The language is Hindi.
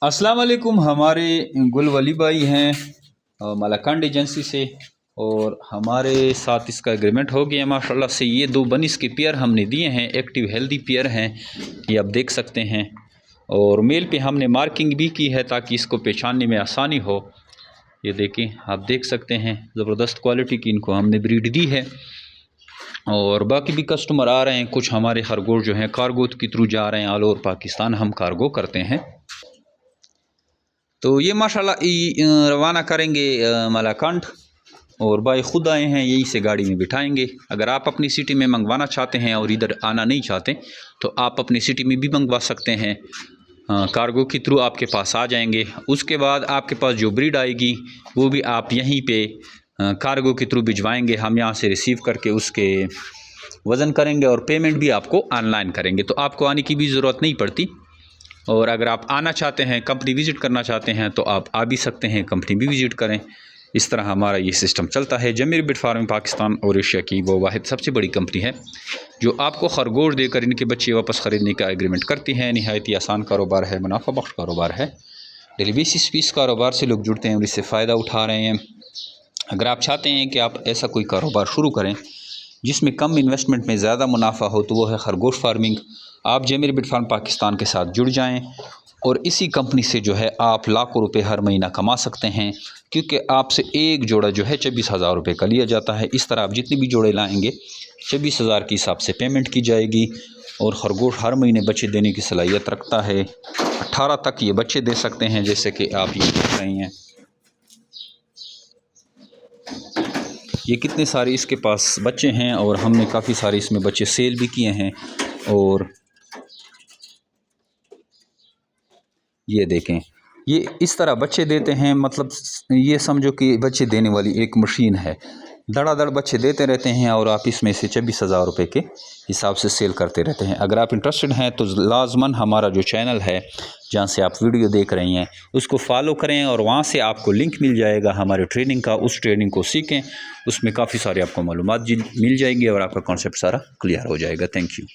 अस्सलाम वालेकुम। हमारे गुल वली भाई हैं मलाकंड एजेंसी से, और हमारे साथ इसका एग्रीमेंट हो गया माशाल्लाह से। ये दो बनिस के पेयर हमने दिए हैं, एक्टिव हेल्दी पेयर हैं, ये आप देख सकते हैं। और मेल पे हमने मार्किंग भी की है ताकि इसको पहचानने में आसानी हो। ये देखें, आप देख सकते हैं ज़बरदस्त क्वालिटी की इनको हमने ब्रीड दी है। और बाकी भी कस्टमर आ रहे हैं, कुछ हमारे खरगोश जो हैं कार्गो के थ्रू जा रहे हैं, ऑल ओवर पाकिस्तान हम कार्गो करते हैं। तो ये माशाल्लाह रवाना करेंगे मलाकंड, और भाई खुद आए हैं, यहीं से गाड़ी में बिठाएंगे। अगर आप अपनी सिटी में मंगवाना चाहते हैं और इधर आना नहीं चाहते तो आप अपनी सिटी में भी मंगवा सकते हैं, कार्गो के थ्रू आपके पास आ जाएंगे। उसके बाद आपके पास जो ब्रीड आएगी वो भी आप यहीं पे कार्गो के थ्रू भिजवाएंगे, हम यहाँ से रिसीव करके उसके वज़न करेंगे और पेमेंट भी आपको ऑनलाइन करेंगे, तो आपको आने की भी ज़रूरत नहीं पड़ती। और अगर आप आना चाहते हैं, कंपनी विज़िट करना चाहते हैं तो आप आ भी सकते हैं, कंपनी भी विज़िट करें। इस तरह हमारा ये सिस्टम चलता है। जमीर बिट फार्मिंग पाकिस्तान और एशिया की वो वाहिद सबसे बड़ी कंपनी है जो आपको खरगोश देकर इनके बच्चे वापस ख़रीदने का एग्रीमेंट करती है। नहायत ही आसान कारोबार है, मुनाफा बख्श कारोबार है। डेली बेसिस पे इस कारोबार से लोग जुड़ते हैं और इससे फ़ायदा उठा रहे हैं। अगर आप चाहते हैं कि आप ऐसा कोई कारोबार शुरू करें जिसमें कम इन्वेस्टमेंट में ज़्यादा मुनाफा हो, तो वो है खरगोश फार्मिंग। आप जमीर बिट फार्म पाकिस्तान के साथ जुड़ जाएं और इसी कंपनी से जो है आप लाखों रुपए हर महीना कमा सकते हैं, क्योंकि आपसे एक जोड़ा जो है 24,000 रुपये का लिया जाता है। इस तरह आप जितनी भी जोड़े लाएंगे 24,000 के हिसाब से पेमेंट की जाएगी। और खरगोश हर महीने बच्चे देने की सलाहियत रखता है, 18 तक ये बच्चे दे सकते हैं, जैसे कि आप ये देख रहे हैं। ये कितने सारे इसके पास बच्चे हैं और हमने काफ़ी सारे इसमें बच्चे सेल भी किए हैं। और ये देखें, ये इस तरह बच्चे देते हैं, मतलब ये समझो कि बच्चे देने वाली एक मशीन है। धड़ाधड़ बच्चे देते रहते हैं और आप इसमें से 24,000 रुपये के हिसाब से सेल करते रहते हैं। अगर आप इंटरेस्टेड हैं तो लाजमन हमारा जो चैनल है जहाँ से आप वीडियो देख रही हैं उसको फॉलो करें, और वहाँ से आपको लिंक मिल जाएगा हमारे ट्रेनिंग का। उस ट्रेनिंग को सीखें, उसमें काफ़ी सारी आपको मालूमात मिल जाएगी और आपका कॉन्सेप्ट सारा क्लियर हो जाएगा। Thank you.